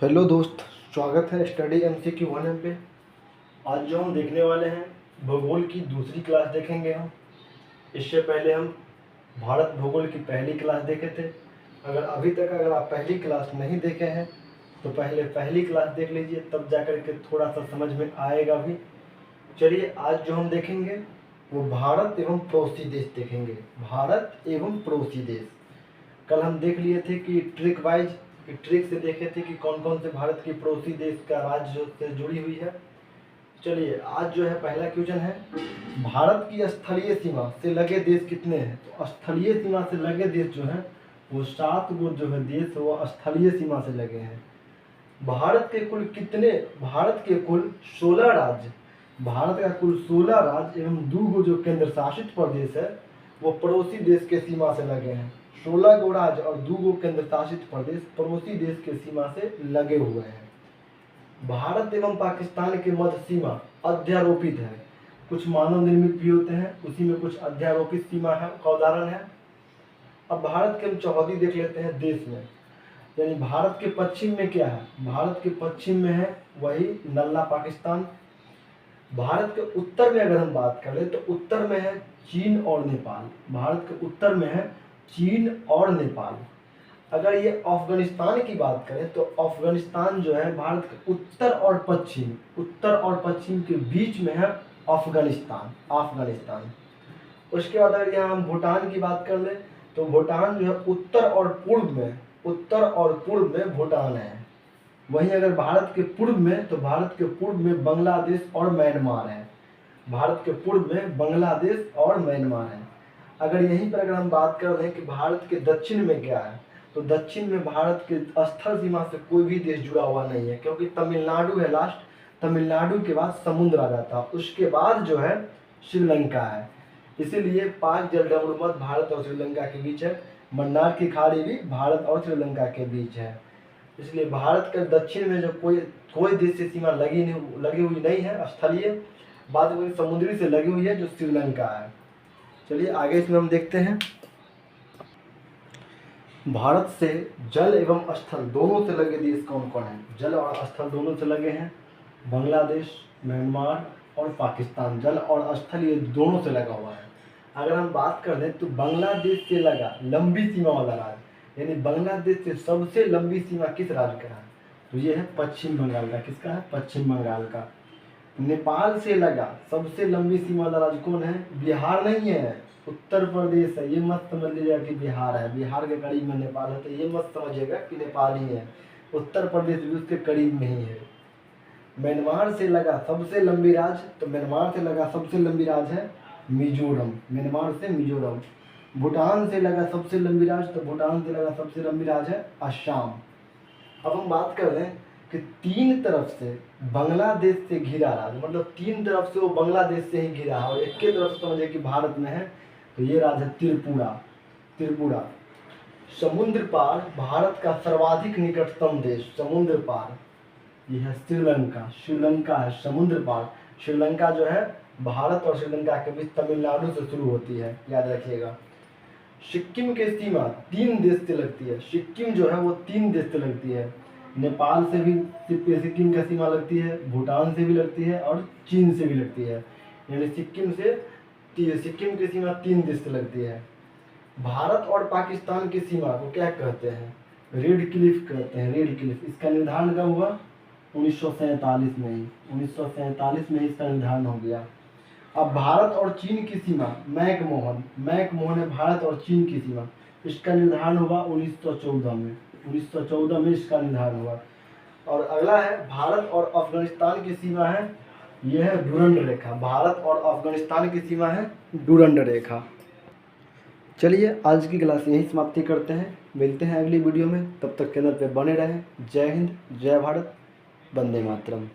Hello दोस्त, स्वागत है स्टडी MCQ 1 पे। आज जो हम देखने वाले हैं भूगोल की दूसरी क्लास देखेंगे हम। इससे पहले हम भारत भूगोल की पहली क्लास देखे थे। अभी तक आप पहली क्लास नहीं देखे हैं तो पहले पहली क्लास देख लीजिए, तब जाकर के थोड़ा सा समझ में आएगा भी। चलिए, आज जो हम देखेंगे वो भारत एवं पड़ोसी देश देखेंगे। भारत एवं पड़ोसी देश कल हम देख लिए थे कि ट्रिक से देखे थे कि कौन कौन से भारत के पड़ोसी देश का राज्य से जुड़ी हुई है। चलिए, आज जो है पहला क्वेश्चन है, भारत की स्थलीय सीमा से लगे देश कितने हैं। तो स्थलीय सीमा से लगे देश जो है वो 7 गो जो है देश वो स्थलीय सीमा से लगे हैं। भारत के कुल 16 राज्य, भारत का कुल 16 राज्य एवं 2 गो जो केंद्र शासित प्रदेश है वो पड़ोसी देश के सीमा से लगे हैं। 16 गो राज्य और 2 गो केंद्र शासित प्रदेश पड़ोसी देश के सीमा से लगे हुए हैं। भारत एवं पाकिस्तान के मध्य सीमा अध्यारोपित है। कुछ मानव निर्मित भी होते हैं, उसी में कुछ अध्यारोपित सीमा है का उदाहरण है। अब भारत के हम चौहदी देख लेते हैं देश में, यानी भारत के पश्चिम में क्या है। भारत के पश्चिम में है वही नल्ला पाकिस्तान। भारत के उत्तर में अगर हम बात करें तो उत्तर में है चीन और नेपाल। भारत के उत्तर में है चीन और नेपाल। अगर ये अफगानिस्तान की बात करें तो अफगानिस्तान जो है भारत के उत्तर और पश्चिम के बीच में है अफगानिस्तान। उसके बाद अगर यहाँ हम भूटान की बात कर लें तो भूटान जो है उत्तर और पूर्व में भूटान है। वहीं अगर भारत के पूर्व में तो भारत के पूर्व में बांग्लादेश और म्यांमार है। भारत के पूर्व में बांग्लादेश और म्यांमार है। अगर यहीं पर अगर हम बात कर रहे हैं कि भारत के दक्षिण में क्या है, तो दक्षिण में भारत के स्थल सीमा से कोई भी देश जुड़ा हुआ नहीं है, क्योंकि तमिलनाडु है लास्ट। तमिलनाडु के बाद समुद्र आ जाता है, उसके बाद जो है श्रीलंका है। इसीलिए पाक जलसंधि मध्य भारत और श्रीलंका के बीच है। मन्नार की खाड़ी भी भारत और श्रीलंका के बीच है। इसलिए भारत के दक्षिण में जो कोई देश से सीमा लगी हुई नहीं है स्थलीय, बाद में समुद्री से लगी हुई है जो श्रीलंका है। चलिए आगे इसमें हम देखते हैं, भारत से जल एवं स्थल दोनों से लगे देश कौन कौन है। जल और स्थल दोनों से लगे हैं बांग्लादेश, म्यांमार और पाकिस्तान। जल और स्थल ये दोनों से लगा हुआ है। अगर हम बात कर लें तो बांग्लादेश से लगा लंबी सीमा वाला राज्य, यानी बांग्लादेश से सबसे लंबी सीमा किस राज्य का है, तो ये है पश्चिम बंगाल का। किसका है? पश्चिम बंगाल का। नेपाल से लगा सबसे लंबी सीमा वाला राज्य कौन है? बिहार नहीं है, उत्तर प्रदेश है। ये मत समझ लीजिएगा कि बिहार है, बिहार के करीब में नेपाल है, तो ये मत समझिएगा कि नेपाल ही है। उत्तर प्रदेश भी उसके करीब में ही है। म्यांमार से लगा सबसे लंबी राज्य, तो म्यांमार से लगा सबसे लंबी राज्य है मिजोरम। म्यांमार से मिजोरम। भूटान से लगा सबसे लंबी राज्य, तो भूटान से लगा सबसे लंबी राज्य है असम। अब हम बात कर रहे हैं कि 3 तरफ से बांग्लादेश से घिरा राज्य, मतलब 3 तरफ से वो बांग्लादेश से ही घिरा है और एक ही तरफ समझे कि भारत में है, तो ये राज्य है त्रिपुरा। समुद्र पार भारत का सर्वाधिक निकटतम देश, समुद्र पार ये है श्रीलंका है समुद्र पार। श्रीलंका जो है भारत और श्रीलंका के बीच तमिलनाडु से शुरू होती है, याद रखिएगा। सिक्किम की सीमा 3 देश से लगती है। सिक्किम जो है वो 3 देश से लगती है। नेपाल से भी सिक्किम की सीमा लगती है, भूटान से भी लगती है और चीन से भी लगती है। यानी सिक्किम की सीमा 3 देश से लगती है। भारत और पाकिस्तान की सीमा को क्या कहते हैं? रेड क्लिफ कहते हैं, रेड क्लिफ। इसका निर्धारण कब हुआ? 1947 में ही। 1947 में इसका निर्धारण हो गया। अब भारत और चीन की सीमा मैकमोहन है भारत और चीन की सीमा। इसका निर्धारण हुआ 1914 में इसका निर्धारण हुआ। और अगला है भारत और अफगानिस्तान की सीमा है, यह है डुरंड रेखा। भारत और अफगानिस्तान की सीमा है डुरंड रेखा। चलिए आज की क्लास यहीं समाप्ति करते हैं, मिलते हैं अगली वीडियो में। तब तक चैनल पे बने रहें। जय हिंद, जय भारत, वंदे मातरम।